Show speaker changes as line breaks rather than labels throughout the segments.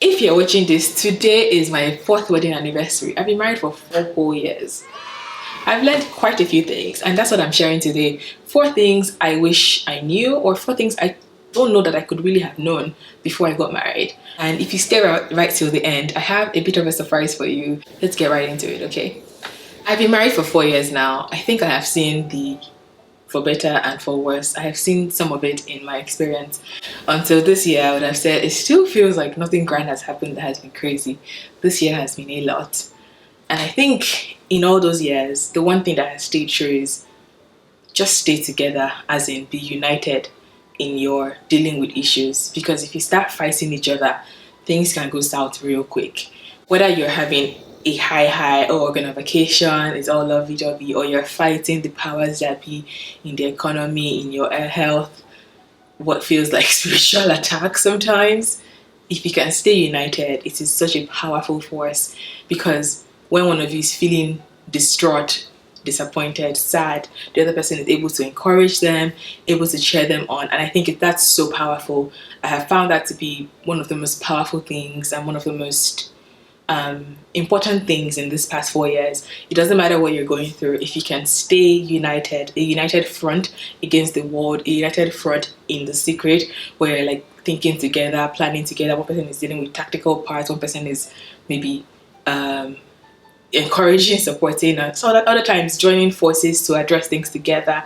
If you're watching this, today is my fourth wedding anniversary. I've been married for 4 whole years. I've learned quite a few things, and that's what I'm sharing today. 4 things I wish I knew, or 4 things I don't know that I could really have known before I got married. And if you stay right till the end, I have a bit of a surprise for you. Let's get right into it, okay? I've been married for 4 years now. I think I have seen the for better and for worse. I have seen some of it in my experience. Until this year, I would have said it still feels like nothing grand has happened that has been crazy. This year has been a lot. And I think in all those years, the one thing that has stayed true is just stay together, as in be united in your dealing with issues. Because if you start fighting each other, things can go south real quick. Whether you're having a high or we're going on vacation, it's all lovey-dovey, or you're fighting the powers that be in the economy, in your health, what feels like spiritual attack sometimes. If you can stay united, it is such a powerful force, because when one of you is feeling distraught, disappointed, sad, the other person is able to encourage them, able to cheer them on. And I think that's so powerful. I have found that to be one of the most powerful things and one of the most important things in this past 4 years. It doesn't matter what you're going through, if you can stay united, a united front against the world, a united front in the secret, where you're like thinking together, planning together. One person is dealing with tactical parts, one person is maybe encouraging, supporting, and so that other times joining forces to address things together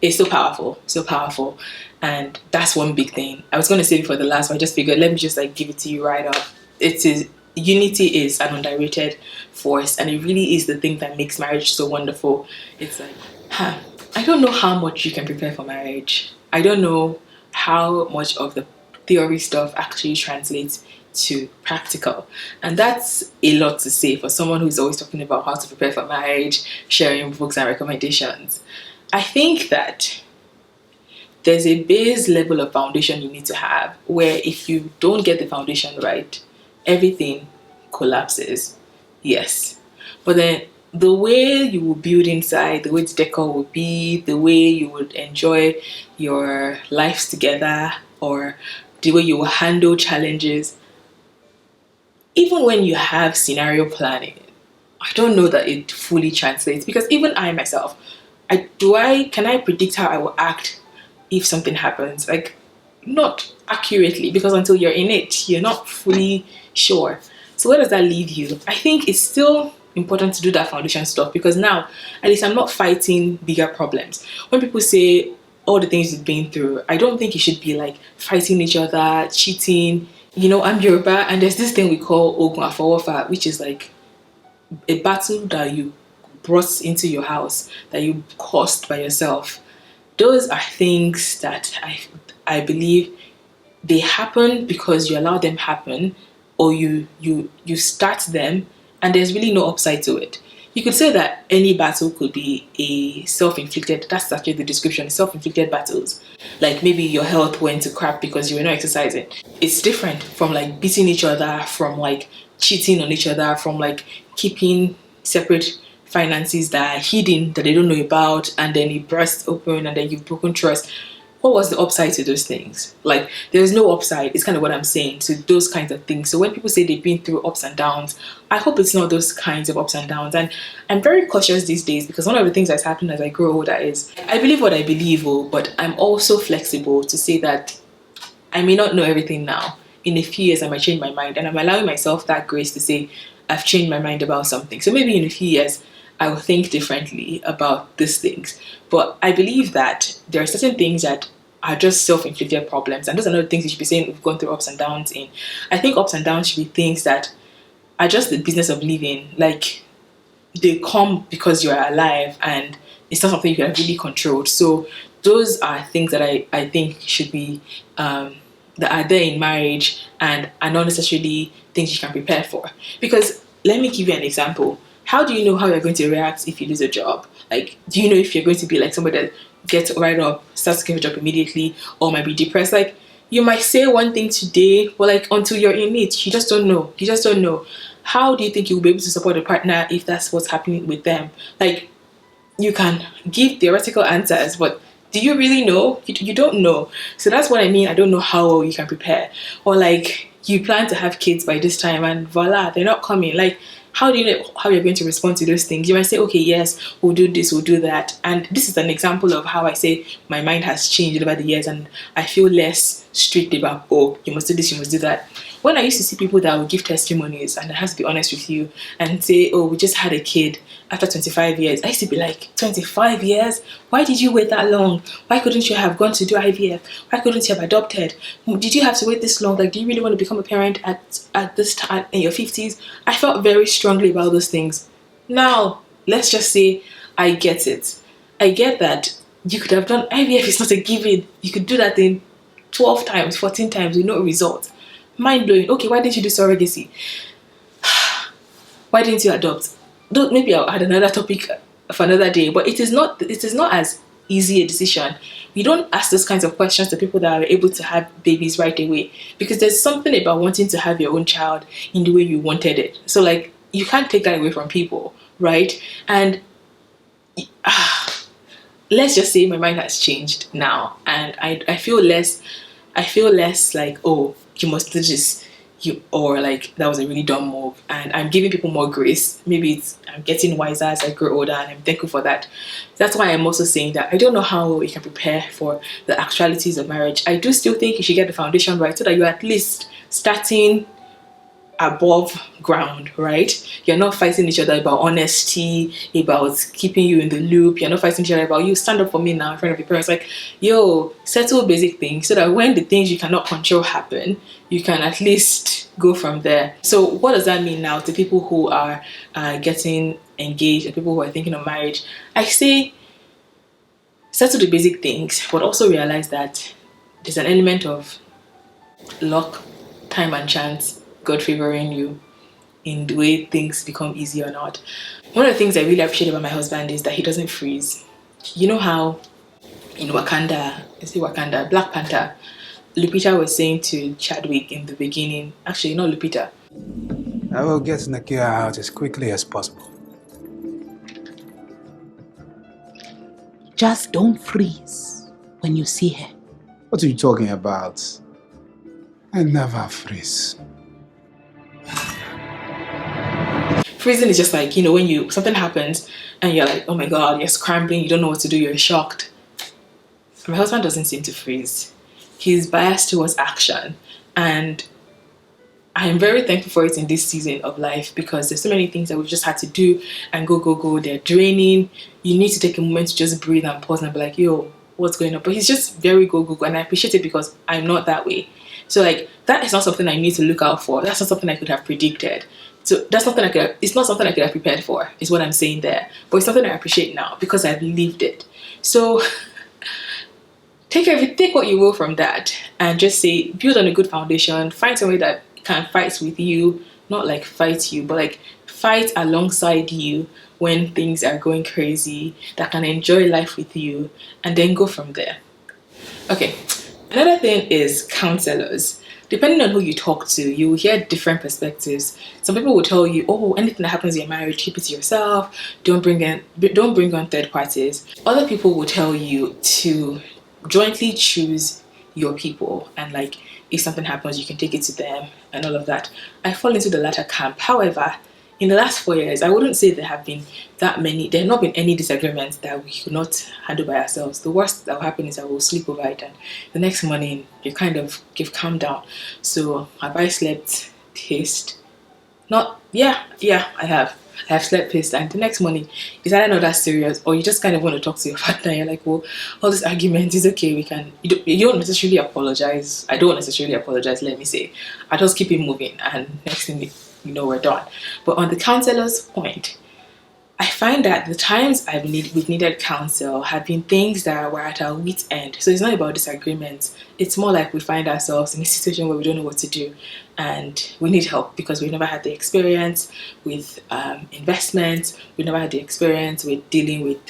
is so powerful, so powerful. And that's one big thing. I was going to say it for the last one, I just figured let me just like give it to you right off. It is unity is an underrated force, and it really is the thing that makes marriage so wonderful. It's like, I don't know how much you can prepare for marriage. I don't know how much of the theory stuff actually translates to practical, and that's a lot to say for someone who's always talking about how to prepare for marriage, sharing books and recommendations. I think that there's a base level of foundation you need to have, where if you don't get the foundation right, everything collapses. Yes. But then the way you will build inside, the way the decor will be, the way you would enjoy your lives together, or the way you will handle challenges, even when you have scenario planning, I don't know that it fully translates, because even I myself, can I predict how I will act if something happens? Like, not accurately, because until you're in it, you're not fully sure. So where does that leave you? I think it's still important to do that foundation stuff, because now at least I'm not fighting bigger problems. When people say all the things you've been through, I don't think you should be like fighting each other, cheating. I'm Yoruba, and there's this thing we call Ogun Afowofa, which is like a battle that you brought into your house, that you caused by yourself. Those are things that I believe they happen because you allow them happen, or you start them, and there's really no upside to it. You could say that any battle could be a self-inflicted, that's actually the description, self-inflicted battles. Like maybe your health went to crap because you were not exercising. It's different from like beating each other, from like cheating on each other, from like keeping separate finances that are hidden, that they don't know about, and then it bursts open and then you've broken trust. What was the upside to those things? Like, there's no upside. It's kind of what I'm saying to those kinds of things. So when people say they've been through ups and downs, I hope it's not those kinds of ups and downs. And I'm very cautious these days, because one of the things that's happened as I grow older is I believe what I believe, but I'm also flexible to say that I may not know everything now. In a few years, I might change my mind, and I'm allowing myself that grace to say I've changed my mind about something. So maybe in a few years, I will think differently about these things. But I believe that there are certain things that are just self-inflicted problems, and those are not things you should be saying we've gone through ups and downs in. I think ups and downs should be things that are just the business of living. Like, they come because you're alive, and it's not something you can really control. So those are things that I think should be that are there in marriage, and are not necessarily things you can prepare for. Because let me give you an example. How do you know how you're going to react if you lose a job? Like, do you know if you're going to be like somebody that gets right up, starts to get a job immediately, or might be depressed? Like, you might say one thing today, but like until you're in it, you just don't know. You just don't know. How do you think you'll be able to support a partner if that's what's happening with them? Like, you can give theoretical answers, but do you really know? You don't know. So that's what I mean. I don't know how well you can prepare. Or like, you plan to have kids by this time and voila, they're not coming. Like, how do you know how you're going to respond to those things? You might say, okay, yes, we'll do this, we'll do that. And this is an example of how I say my mind has changed over the years and I feel less strict about, oh, you must do this, you must do that. When I used to see people that would give testimonies, and I have to be honest with you, and say, oh, we just had a kid after 25 years. I used to be like, 25 years? Why did you wait that long? Why couldn't you have gone to do IVF? Why couldn't you have adopted? Did you have to wait this long? Like, do you really want to become a parent at this time in your 50s? I felt very strongly about those things. Now, let's just say I get it. I get that you could have done IVF, is not a given. You could do that in 12 times, 14 times with no result. Mind blowing. Okay, why didn't you do surrogacy? Why didn't you adopt? Maybe I'll add another topic for another day, but it is not as easy a decision. We don't ask those kinds of questions to people that are able to have babies right away, because there's something about wanting to have your own child in the way you wanted it. So like, you can't take that away from people, right? And let's just say my mind has changed now, and I feel less like, oh, you must do this, or like that was a really dumb move. And I'm giving people more grace. Maybe I'm getting wiser as I grow older, and I'm thankful for that. That's why I'm also saying that I don't know how you can prepare for the actualities of marriage. I do still think you should get the foundation right, so that you're at least starting above ground, right? You're not fighting each other about honesty, about keeping you in the loop. You're not fighting each other about, you stand up for me now in front of your parents. Like, yo, settle basic things so that when the things you cannot control happen, you can at least go from there. So what does that mean now to people who are getting engaged, and people who are thinking of marriage? I say settle the basic things, but also realize that there's an element of luck, time and chance, God favoring you in the way things become easy or not. One of the things I really appreciate about my husband is that he doesn't freeze. You know how in Wakanda, Black Panther, Lupita was saying to Chadwick in the beginning, actually not Lupita,
I will get Nakia out as quickly as possible.
Just don't freeze when you see her.
What are you talking about? I never freeze.
Freezing is just like, when something happens and you're like, oh my God, you're scrambling, you don't know what to do, you're shocked. My husband doesn't seem to freeze. He's biased towards action, and I'm very thankful for it in this season of life, because there's so many things that we've just had to do and go. They're draining. You need to take a moment to just breathe and pause and be like, yo, what's going on? But he's just very go, and I appreciate it because I'm not that way. So like, that is not something I need to look out for. That's not something I could have predicted. So it's not something I could have prepared for, is what I'm saying there. But it's something I appreciate now because I've lived it. So take what you will from that, and just say, build on a good foundation. Find somebody that can fight with you, not like fight you, but like fight alongside you when things are going crazy, that can enjoy life with you, and then go from there. Okay, another thing is counselors. Depending on who you talk to, you will hear different perspectives. Some people will tell you, oh, anything that happens in your marriage, keep it to yourself. Don't bring on third parties. Other people will tell you to jointly choose your people, and like, if something happens, you can take it to them and all of that. I fall into the latter camp. However, in the last 4 years, I wouldn't say there have not been any disagreements that we could not handle by ourselves. The worst that will happen is I will sleep over it, and the next morning you kind of give calm down. So have I slept pissed? I have slept pissed, and the next morning it's either not that serious, or you just kind of want to talk to your partner. You're like, well, all this argument is okay. You don't necessarily apologize. I don't necessarily apologize. Let me say, I just keep it moving, and next thing we're done. But on the counselor's point, I find that the times we've needed counsel have been things that were at our wit's end. So it's not about disagreements. It's more like we find ourselves in a situation where we don't know what to do, and we need help because we've never had the experience with investments. We've never had the experience with dealing with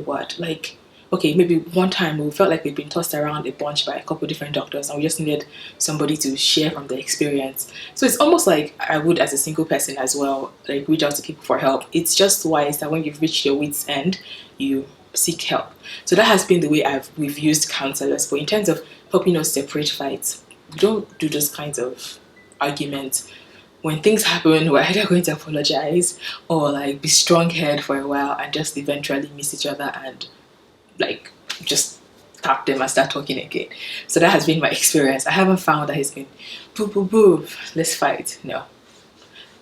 what? Like, okay, maybe one time we felt like we'd been tossed around a bunch by a couple different doctors, and we just needed somebody to share from the experience. So it's almost like I would, as a single person as well, like reach out to people for help. It's just wise that when you've reached your wit's end, you seek help. So that has been the way we've used counselors. But in terms of helping us separate fights, we don't do those kinds of arguments. When things happen, we're either going to apologize or like be strong-haired for a while and just eventually miss each other and like just tap them and start talking again. So that has been my experience. I haven't found that it's been boo boo boo, let's fight. No.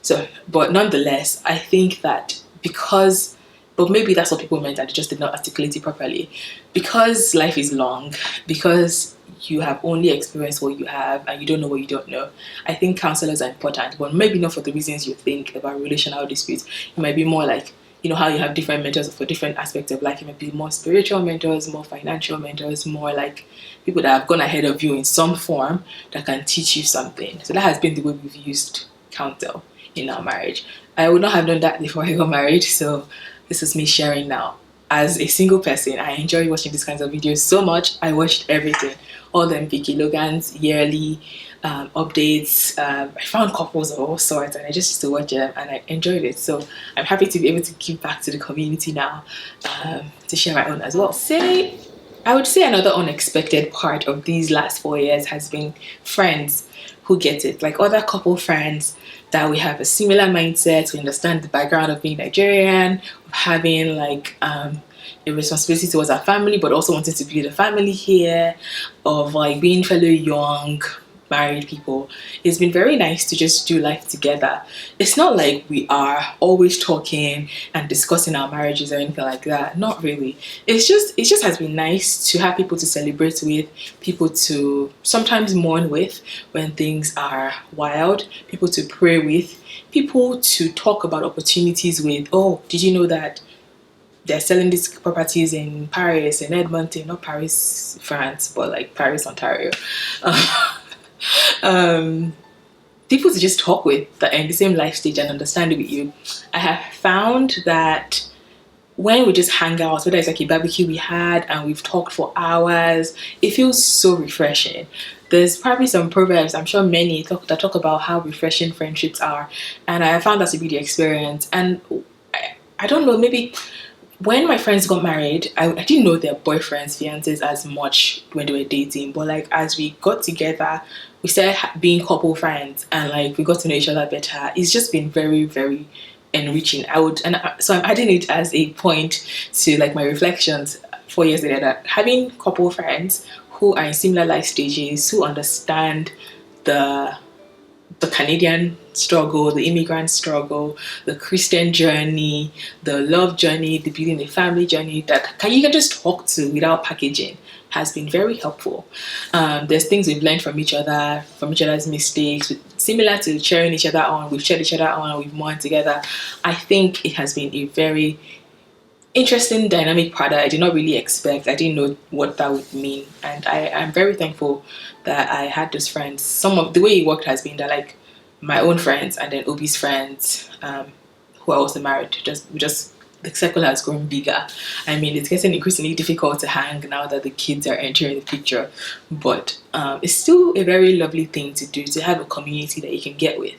So, but nonetheless, I think that because, but maybe that's what people meant and they just did not articulate it properly. Because life is long, because you have only experienced what you have and you don't know what you don't know, I think counselors are important, but maybe not for the reasons you think about relational disputes. It might be more like, you know, how you have different mentors for different aspects of life. It might be more spiritual mentors, more financial mentors, more like people that have gone ahead of you in some form that can teach you something. So that has been the way we've used counsel in our marriage. I would not have done that before I got married, so this is me sharing now. As a single person, I enjoy watching these kinds of videos so much. I watched everything, all them Vicky Logan's yearly updates. I found couples of all sorts and I just used to watch them and I enjoyed it. So I'm happy to be able to give back to the community now, to share my own as well. I would say another unexpected part of these last 4 years has been friends who get it, like other couple friends that we have a similar mindset. We understand the background of being Nigerian, of having like a responsibility towards our family, but also wanting to build a family here, of like being fellow young married people. It's been very nice to just do life together. It's not like we are always talking and discussing our marriages or anything like that. Not really. It just has been nice to have people to celebrate with, people to sometimes mourn with when things are wild, people to pray with, people to talk about opportunities with. Oh, did you know that they're selling these properties in Paris, in Edmonton, not Paris, France, but like Paris, Ontario. People to just talk with that are in the same life stage and understand it with you. I have found that when we just hang out, whether it's like a barbecue we had and we've talked for hours, it feels so refreshing. There's probably some proverbs, I'm sure many that talk about how refreshing friendships are, and I found that to be the experience. And I don't know, maybe when my friends got married, I didn't know their boyfriends, fiancés as much when they were dating, but like as we got together, we started being couple friends and like we got to know each other better. It's just been very, very enriching. So I'm adding it as a point to like my reflections 4 years later, that having couple friends who are in similar life stages, who understand the Canadian struggle, the immigrant struggle, the Christian journey, the love journey, the building a family journey that you can just talk to without packaging has been very helpful. There's things we've learned from each other, from each other's mistakes, similar to cheering each other on. We've cheered each other on, we've mourned together. I think it has been a very interesting dynamic part that I did not really expect. I didn't know what that would mean, and I'm very thankful that I had those friends. Some of the way it worked has been that like my own friends and then Obi's friends, who are also married, just the circle has grown bigger. I mean, it's getting increasingly difficult to hang now that the kids are entering the picture, but it's still a very lovely thing to do, to have a community that you can get with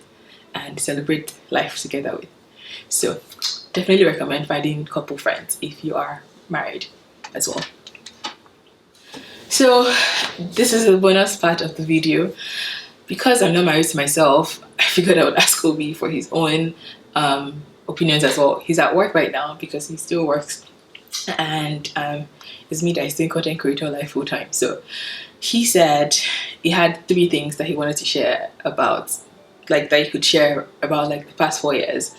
and celebrate life together with. So definitely recommend finding couple friends if you are married as well. So this is the bonus part of the video. Because I'm not married to myself, I figured I would ask Obi for his own opinions as well. He's at work right now because he still works, and it's me that is doing content creator life full time. So he said he had 3 things that he wanted to share about, like that he could share about like the past 4 years.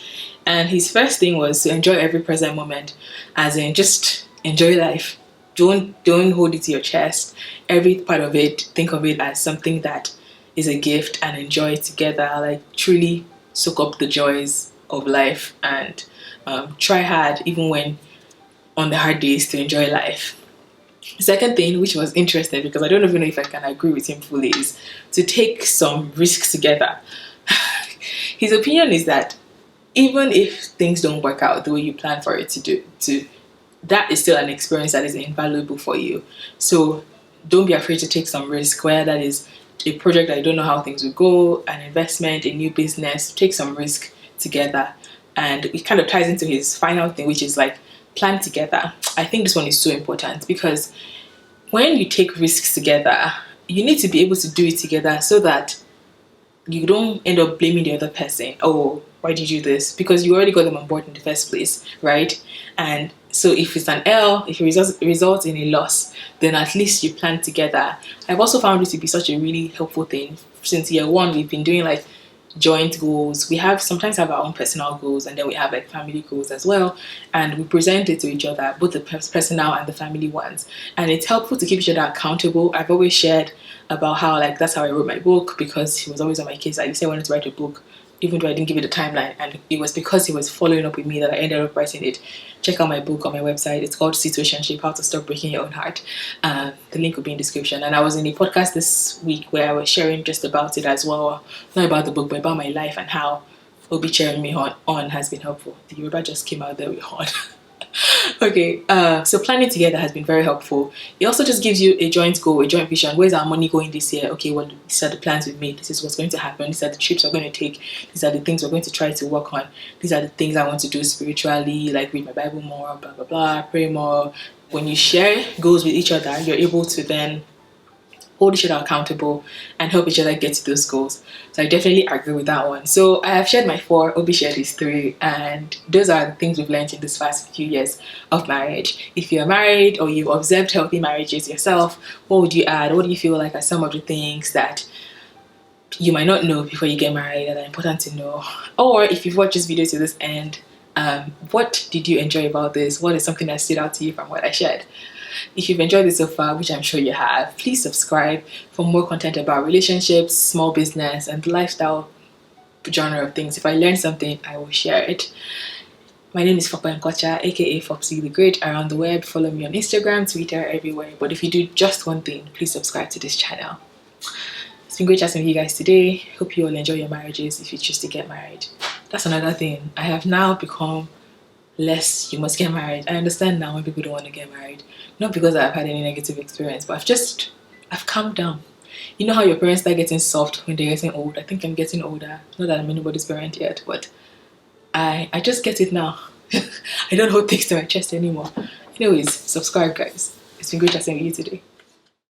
And his first thing was to enjoy every present moment, as in just enjoy life. Don't hold it to your chest. Every part of it, think of it as something that is a gift and enjoy it together. Like truly soak up the joys of life and try hard even when on the hard days to enjoy life. The second thing, which was interesting because I don't even know if I can agree with him fully, is to take some risks together. His opinion is that even if things don't work out the way you plan for it to that is still an experience that is invaluable for you. So don't be afraid to take some risk, whether that is a project that you don't know how things will go, an investment, a new business. Take some risk together. And it kind of ties into his final thing, which is like plan together. I think this one is so important because when you take risks together you need to be able to do it together so that you don't end up blaming the other person. Oh, why did you do this? Because you already got them on board in the first place, right? And so if it's an L, if it results in a loss, then at least you plan together. I've also found it to be such a really helpful thing. Since year one, we've been doing like joint goals. We sometimes have our own personal goals, and then we have like family goals as well, and we present it to each other, both the personal and the family ones, and it's helpful to keep each other accountable. I've always shared about how like that's how I wrote my book, because he was always on my case. I said I wanted to write a book even though I didn't give it a timeline, and it was because he was following up with me that I ended up writing it. Check out my book on my website. It's called Situationship: How to Stop Breaking Your Own Heart. The link will be in the description. And I was in a podcast this week where I was sharing just about it as well, not about the book but about my life and how Obi cheering me on has been helpful. The Yoruba just came out there with on. Okay, so planning together has been very helpful. It also just gives you a joint goal, a joint vision. Where's our money going this year? Okay, well, these are the plans we've made. This is what's going to happen. These are the trips we're going to take. These are the things we're going to try to work on. These are the things I want to do spiritually, like read my Bible more, blah, blah, blah, pray more. When you share goals with each other, you're able to then hold each other accountable and help each other get to those goals. So I definitely agree with that one. So I have shared my 4, Obi shared his 3, and those are the things we've learned in this past few years of marriage. If you're married or you've observed healthy marriages yourself, what would you add? What do you feel like are some of the things that you might not know before you get married that are important to know? Or if you've watched this video to this end, what did you enjoy about this? What is something that stood out to you from what I shared? If you've enjoyed this so far, which I'm sure you have, please subscribe for more content about relationships, small business, and the lifestyle genre of things. If I learn something, I will share it. My name is Fopa Nkocha, aka Fopsy the Great, around the web. Follow me on Instagram, Twitter, everywhere. But if you do just one thing, please subscribe to this channel. It's been great chatting with you guys today. Hope you all enjoy your marriages if you choose to get married. That's another thing. I have now become less you must get married. I understand now when people don't want to get married. Not because I've had any negative experience, but I've calmed down. You know how your parents start getting soft when they're getting old? I think I'm getting older. Not that I'm anybody's parent yet, but I just get it now. I don't hold things to my chest anymore. Anyways, subscribe guys. It's been great chatting with you today.